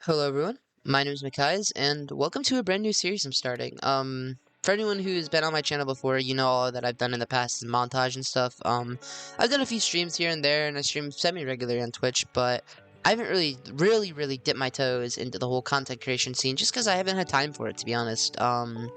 Hello everyone, my name is Mikais, and welcome to a brand new series I'm starting. For anyone who's been on my channel before, you know all that I've done in the past is montage and stuff. I've done a few streams here and there, and I stream semi-regularly on Twitch, but I haven't really dipped my toes into the whole content creation scene, just because I haven't had time for it, to be honest. I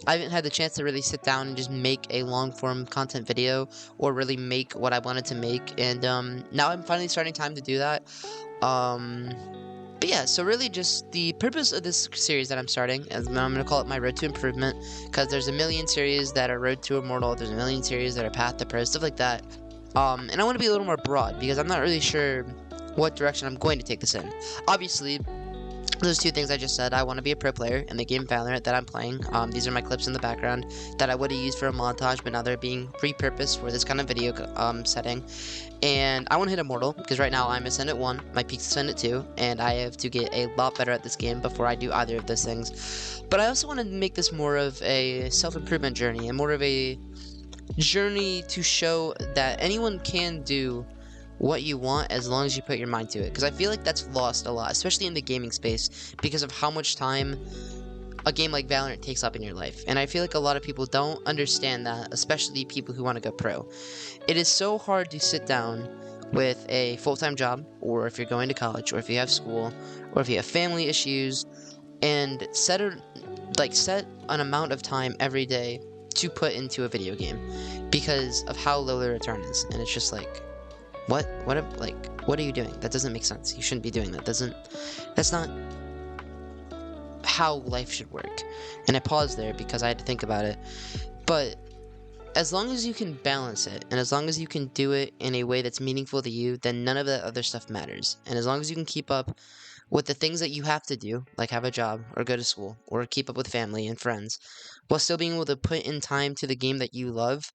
haven't had the chance to really sit down and just make a long-form content video, or really make what I wanted to make, and, now I'm finally starting time to do that. Um... But yeah, so really just the purpose of this series that I'm starting, is I'm going to call it my Road to Improvement, because there's a million series that are Road to Immortal, there's a million series that are Path to Pro, stuff like that. And I want to be a little more broad, because I'm not really sure what direction I'm going to take this in. Obviously, those two things I just said, I want to be a pro player in the game Valorant that I'm playing. These are my clips in the background that I would have used for a montage, but now they're being repurposed for this kind of video setting. And I want to hit Immortal, because right now I'm Ascendant 1, my peak's Ascendant 2, and I have to get a lot better at this game before I do either of those things. But I also want to make this more of a self-improvement journey, and more of a journey to show that anyone can do what you want as long as you put your mind to it. Because I feel like that's lost a lot, especially in the gaming space, because of how much time a game like Valorant takes up in your life. And I feel like a lot of people don't understand that, especially people who want to go pro. It is so hard to sit down with a full-time job, or if you're going to college, or if you have school, or if you have family issues, and set an amount of time every day to put into a video game, because of how low the return is. And it's just like, what are you doing? That doesn't make sense. You shouldn't be doing that. That's not how life should work. And I paused there because I had to think about it. But as long as you can balance it, and as long as you can do it in a way that's meaningful to you, then none of that other stuff matters. And as long as you can keep up with the things that you have to do, like have a job, or go to school, or keep up with family and friends, while still being able to put in time to the game that you love,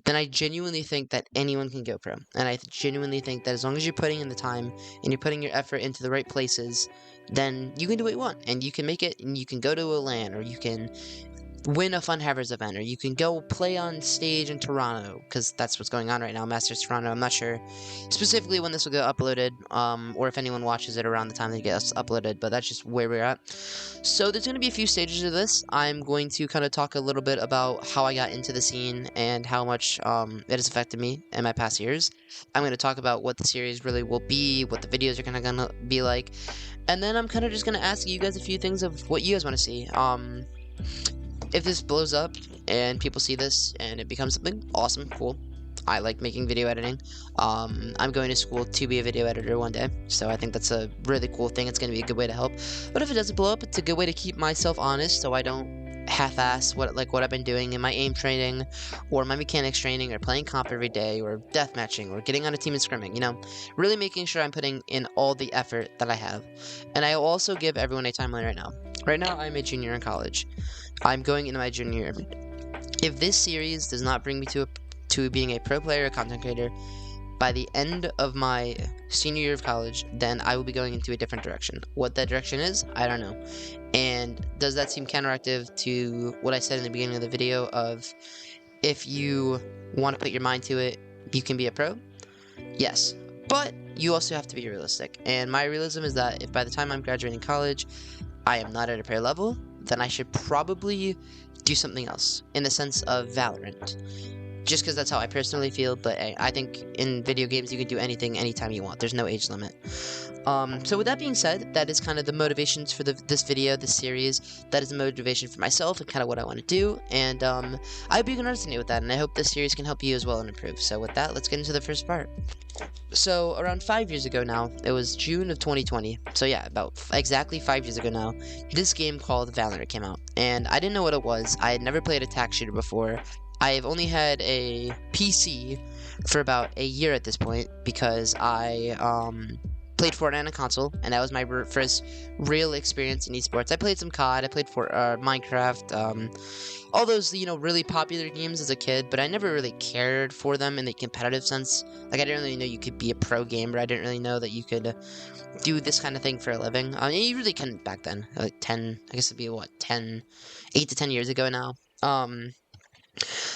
then I genuinely think that anyone can go pro. And I genuinely think that as long as you're putting in the time, and you're putting your effort into the right places, then you can do what you want, and you can make it, and you can go to a LAN, or you can win a Fun Havers event, or you can go play on stage in Toronto, because that's what's going on right now, Masters Toronto. I'm not sure specifically when this will get uploaded, or if anyone watches it around the time it gets uploaded, but that's just where we're at. So there's going to be a few stages of this. I'm going to kind of talk a little bit about how I got into the scene, and how much it has affected me in my past years. I'm going to talk about what the series really will be, what the videos are going to be like, and then I'm kind of just going to ask you guys a few things of what you guys want to see. If this blows up and people see this and it becomes something awesome, cool. I like making video editing. I'm going to school to be a video editor one day, so I think that's a really cool thing. It's going to be a good way to help. But if it doesn't blow up, it's a good way to keep myself honest, so I don't half-ass what I've been doing in my aim training, or my mechanics training, or playing comp every day, or deathmatching, or getting on a team and scrimming. You know, really making sure I'm putting in all the effort that I have. And I will also give everyone a timeline right now. Right now, I'm a junior in college. I'm going into my junior year. If this series does not bring me to being a pro player or content creator by the end of my senior year of college, then I will be going into a different direction. What that direction is, I don't know. And does that seem counteractive to what I said in the beginning of the video of, if you want to put your mind to it, you can be a pro? Yes. But you also have to be realistic. And my realism is that if by the time I'm graduating college, I am not at a pro level, then I should probably do something else, in the sense of Valorant. Just because that's how I personally feel, but I think in video games you can do anything, anytime you want. There's no age limit. So with that being said, that is kind of the motivations for this video, this series. That is the motivation for myself and kind of what I want to do, and I hope you can resonate with that, and I hope this series can help you as well and improve. So with that, let's get into the first part. So around 5 years ago now, it was June of 2020, so yeah, about exactly 5 years ago now, this game called Valorant came out, and I didn't know what it was. I had never played a tac shooter before. I've only had a PC for about a year at this point, because I played Fortnite on a console, and that was my first real experience in esports. I played some COD, I played Minecraft, all those, you know, really popular games as a kid, but I never really cared for them in the competitive sense. Like, I didn't really know you could be a pro gamer. I didn't really know that you could do this kind of thing for a living. I mean, you really couldn't back then. Like 10, I guess it'd be what, 8 to 10 years ago now.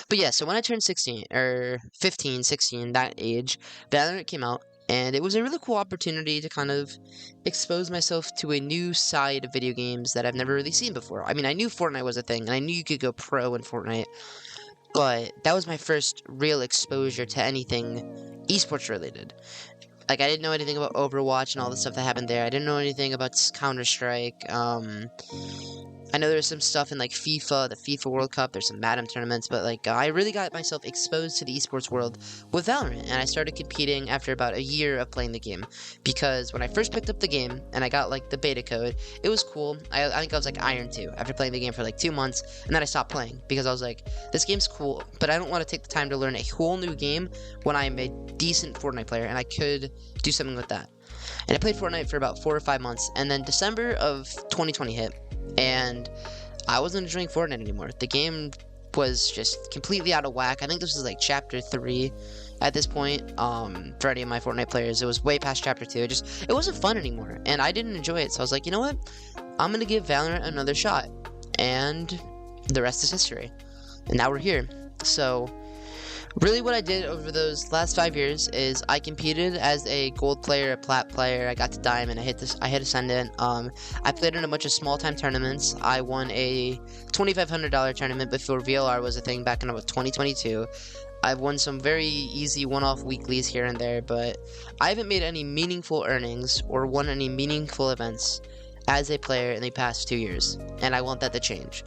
But yeah, so when I turned 16, or 15, 16, that age, Valorant came out, and it was a really cool opportunity to kind of expose myself to a new side of video games that I've never really seen before. I mean, I knew Fortnite was a thing, and I knew you could go pro in Fortnite, but that was my first real exposure to anything esports related. Like, I didn't know anything about Overwatch and all the stuff that happened there. I didn't know anything about Counter-Strike. I know there's some stuff in, like, FIFA, the FIFA World Cup. There's some Madden tournaments. But, like, I really got myself exposed to the esports world with Valorant. And I started competing after about a year of playing the game. Because when I first picked up the game and I got, like, the beta code, it was cool. I think I was, like, Iron 2 after playing the game for, like, 2 months. And then I stopped playing because I was like, this game's cool, but I don't want to take the time to learn a whole new game when I'm a decent Fortnite player. And I could do something with that. And I played Fortnite for about 4 or 5 months, and then December of 2020 hit, and I wasn't enjoying Fortnite anymore. The game was just completely out of whack. I think this was like chapter 3 at this point, for any of my Fortnite players. It was way past chapter 2. It wasn't fun anymore, and I didn't enjoy it, so I was like, you know what? I'm gonna give Valorant another shot, and the rest is history. And now we're here. So really what I did over those last 5 years is I competed as a gold player, a plat player. I got to diamond. I hit ascendant. I played in a bunch of small time tournaments. I won a $2,500 tournament before VLR was a thing back in about 2022. I've won some very easy one-off weeklies here and there, but I haven't made any meaningful earnings or won any meaningful events as a player in the past 2 years, and I want that to change.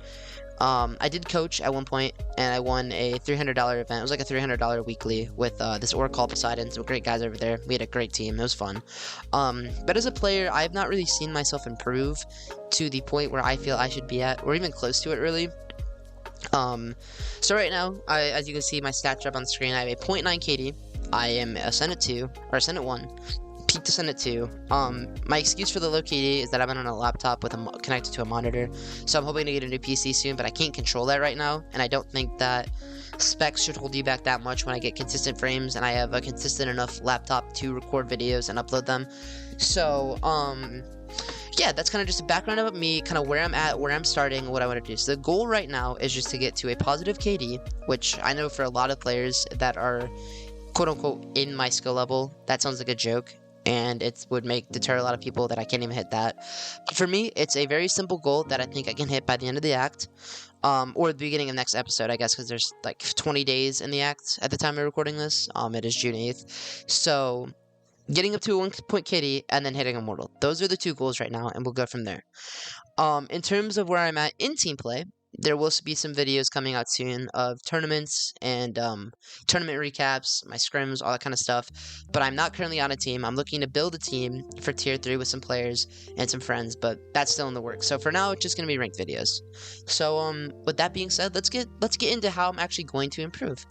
I did coach at one point, and I won a $300 event. It was like a $300 weekly with this org called Poseidon, some great guys over there. We had a great team. It was fun. But as a player, I have not really seen myself improve to the point where I feel I should be at, or even close to it, really. So right now, as you can see, my stats up on the screen. I have a 0.9 KD. I am Ascendant 2, or Ascendant 1. Peaked Ascendant 2. My excuse for the low KD is that I'm on a laptop with connected to a monitor, so I'm hoping to get a new PC soon, but I can't control that right now, and I don't think that specs should hold you back that much when I get consistent frames, and I have a consistent enough laptop to record videos and upload them. So, yeah, that's kind of just a background about me, kind of where I'm at, where I'm starting, what I want to do. So the goal right now is just to get to a positive KD, which I know for a lot of players that are quote-unquote in my skill level, that sounds like a joke, and it would deter a lot of people that I can't even hit that. But for me, it's a very simple goal that I think I can hit by the end of the act, or the beginning of next episode, I guess, because there's like 20 days in the act at the time of recording this. It is June 8th, so getting up to a 1 point KD and then hitting Immortal. Those are the 2 goals right now, and we'll go from there. In terms of where I'm at in team play, there will be some videos coming out soon of tournaments and tournament recaps, my scrims, all that kind of stuff. But I'm not currently on a team. I'm looking to build a team for tier 3 with some players and some friends, but that's still in the works. So for now, it's just gonna be ranked videos. So with that being said, let's get into how I'm actually going to improve.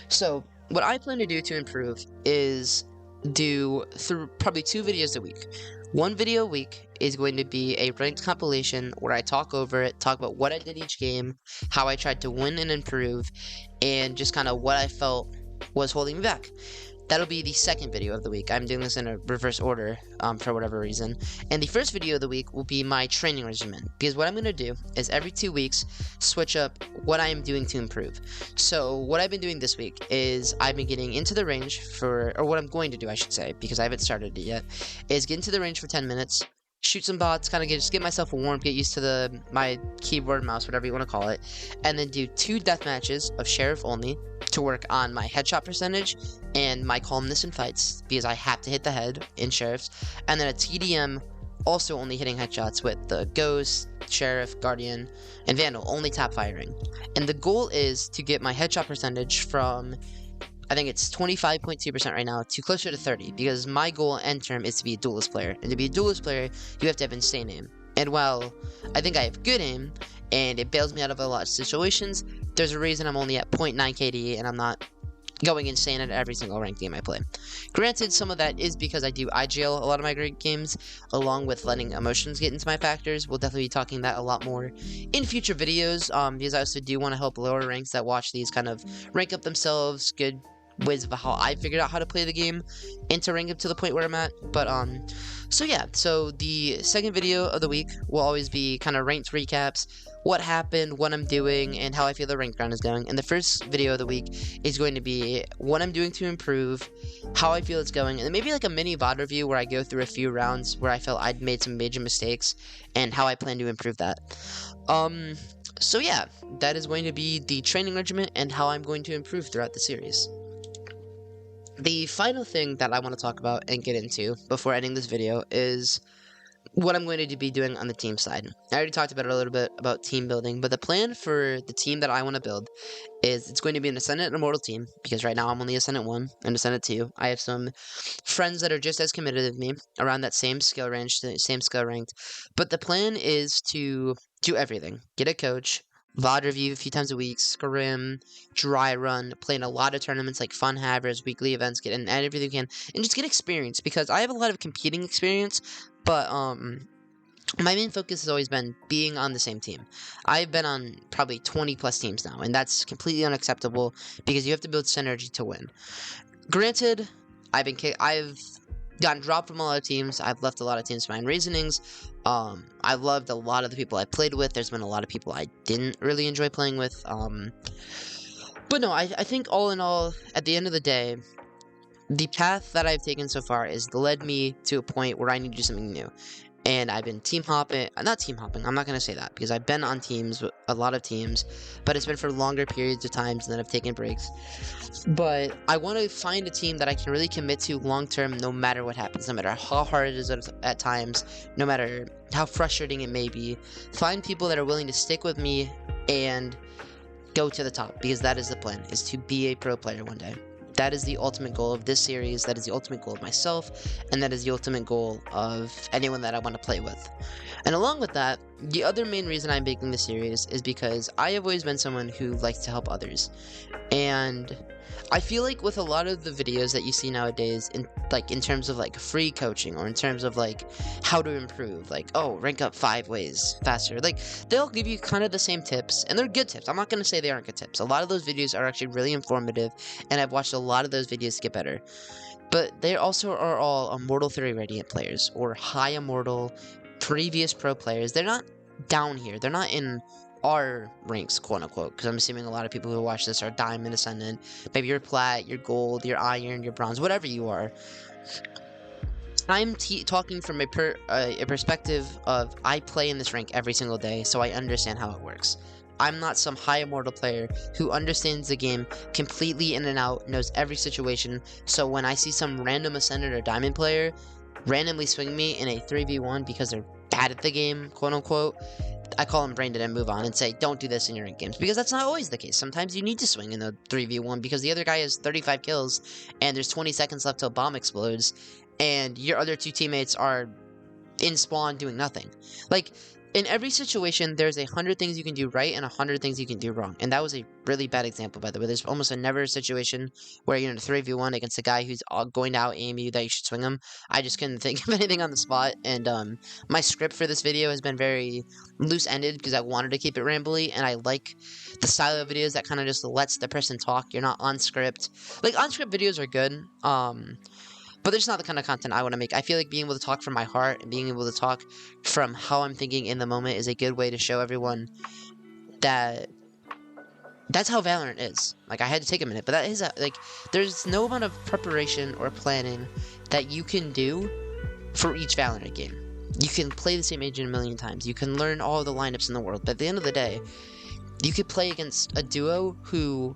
So what I plan to do to improve is do probably 2 videos a week. 1 video a week is going to be a ranked compilation where I talk over it, talk about what I did each game, how I tried to win and improve, and just kind of what I felt was holding me back. That'll be the 2nd video of the week. I'm doing this in a reverse order for whatever reason. And the 1st video of the week will be my training regimen. Because what I'm going to do is every 2 weeks, switch up what I am doing to improve. So what I've been doing this week is I've been getting into the range or what I'm going to do, I should say, because I haven't started it yet, is get into the range for 10 minutes, shoot some bots, kind of just get myself warm, get used to my keyboard, mouse, whatever you want to call it, and then do 2 death matches of Sheriff only to work on my headshot percentage and my calmness in fights, because I have to hit the head in Sheriffs, and then a TDM also only hitting headshots with the Ghost, Sheriff, Guardian, and Vandal, only tap firing. And the goal is to get my headshot percentage from, I think it's 25.2% right now, to closer to 30, because my goal end term is to be a duelist player. And to be a duelist player, you have to have insane aim. And while I think I have good aim, and it bails me out of a lot of situations, there's a reason I'm only at 0.9 KD, and I'm not going insane at every single ranked game I play. Granted, some of that is because I do IGL a lot of my great games, along with letting emotions get into my factors. We'll definitely be talking that a lot more in future videos, because I also do want to help lower ranks that watch these kind of rank up themselves, ways of how I figured out how to play the game, and to rank up to the point where I'm at. But So yeah, so the second video of the week will always be kind of ranked recaps, what happened, what I'm doing, and how I feel the ranked round is going. And the first video of the week is going to be what I'm doing to improve, how I feel it's going, and then maybe like a mini VOD review where I go through a few rounds where I felt I'd made some major mistakes and how I plan to improve that. So yeah, that is going to be the training regimen and how I'm going to improve throughout the series. The final thing that I want to talk about and get into before ending this video is what I'm going to be doing on the team side. I already talked about it a little bit about team building, but the plan for the team that I want to build is it's going to be an Ascendant and Immortal team, because right now I'm only Ascendant 1 and Ascendant 2. I have some friends that are just as committed as me, around that same skill range, same skill ranked, but the plan is to do everything. Get a coach, VOD review a few times a week, scrim, dry run, play in a lot of tournaments like Fun Havers, weekly events, get in everything you can, and just get experience, because I have a lot of competing experience, but my main focus has always been being on the same team. I've been on probably 20 plus teams now, and that's completely unacceptable because you have to build synergy to win. Granted, I've gotten dropped from a lot of teams. I've left a lot of teams for my own reasonings. I loved a lot of the people I played with. There's been a lot of people I didn't really enjoy playing with. But no, I think all in all, at the end of the day, the path that I've taken so far has led me to a point where I need to do something new. And I've been not team hopping, I'm not going to say that, because I've been on teams, a lot of teams, but it's been for longer periods of times, and then I've taken breaks. But I want to find a team that I can really commit to long term, no matter what happens, no matter how hard it is at times, no matter how frustrating it may be. Find people that are willing to stick with me and go to the top, because that is the plan, is to be a pro player one day. That is the ultimate goal of this series, that is the ultimate goal of myself, and that is the ultimate goal of anyone that I want to play with. And along with that, the other main reason I'm making this series is because I have always been someone who likes to help others. And I feel like with a lot of the videos that you see nowadays, in terms of like free coaching, or in terms of like how to improve, like, oh, rank up 5 ways faster, like they'll give you kind of the same tips, and they're good tips. I'm not going to say they aren't good tips. A lot of those videos are actually really informative, and I've watched a lot of those videos to get better. But they also are all Immortal 3 Radiant players, or high Immortal, previous pro players. They're not down here. They're not in our ranks, quote unquote, because I'm assuming a lot of people who watch this are Diamond, Ascendant. Maybe you're Plat, you're Gold, you're Iron, you're Bronze, whatever you are. I'm talking from a perspective of I play in this rank every single day, so I understand how it works. I'm not some high Immortal player who understands the game completely in and out, knows every situation, so when I see some random Ascendant or Diamond player randomly swing me in a 3v1 because they're bad at the game, quote unquote, I call them brain dead and move on and say, don't do this in your ranked games, because that's not always the case. Sometimes you need to swing in the 3v1 because the other guy has 35 kills and there's 20 seconds left till bomb explodes, and your other 2 teammates are in spawn doing nothing. Like, in every situation, there's 100 things you can do right and 100 things you can do wrong. And that was a really bad example, by the way. There's almost never a situation where you're in a 3v1 against a guy who's going to out-aim you that you should swing him. I just couldn't think of anything on the spot. And my script for this video has been very loose-ended because I wanted to keep it rambly. And I like the style of videos that kind of just lets the person talk. You're not on script. Like, on-script videos are good. But that's not the kind of content I want to make. I feel like being able to talk from my heart and being able to talk from how I'm thinking in the moment is a good way to show everyone that that's how Valorant is. Like, I had to take a minute, but that is, like, there's no amount of preparation or planning that you can do for each Valorant game. You can play the same agent a million times. You can learn all the lineups in the world, but at the end of the day, you could play against a duo who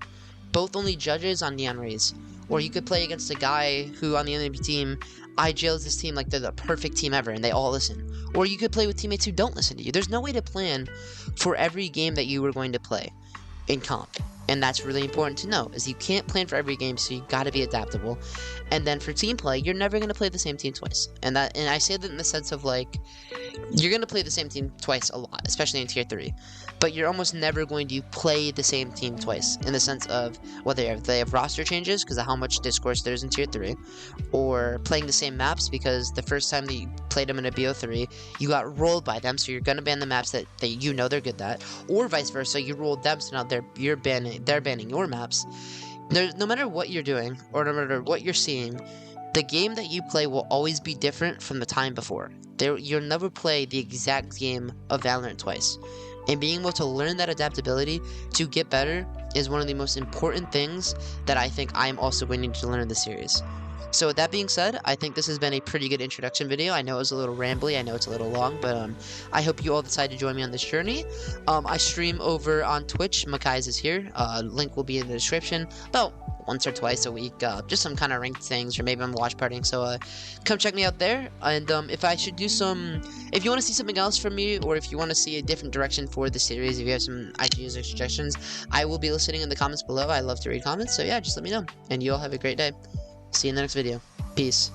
both only judges on Neon Rays. Or you could play against a guy who, on the enemy team, IGLs his team like they're the perfect team ever and they all listen. Or you could play with teammates who don't listen to you. There's no way to plan for every game that you were going to play in comp. And that's really important to know, is you can't plan for every game, so you gotta be adaptable. And then for team play, you're never gonna play the same team twice. And I say that in the sense of, like, you're gonna play the same team twice a lot, especially in tier 3. But you're almost never going to play the same team twice, in the sense of whether they have roster changes because of how much discourse there is in tier 3, or playing the same maps because the first time that you played them in a BO3, you got rolled by them, so you're gonna ban the maps that you know they're good at, or vice versa, you rolled them, so now they're banning your maps. No matter what you're doing, or no matter what you're seeing, the game that you play will always be different from the time before. You'll never play the exact game of Valorant twice. And being able to learn that adaptability to get better is one of the most important things that I think I'm also going to need to learn in the series. So with that being said, I think this has been a pretty good introduction video. I know it was a little rambly, I know it's a little long, but I hope you all decide to join me on this journey. I stream over on Twitch. Makai's is here. Link will be in the description. About once or twice a week, just some kind of ranked things, or maybe I'm watch partying. So come check me out there. And if I should do some, if you want to see something else from me, or if you want to see a different direction for the series, if you have some ideas or suggestions, I will be listening in the comments below. I love to read comments, so yeah, just let me know. And you all have a great day. See you in the next video. Peace.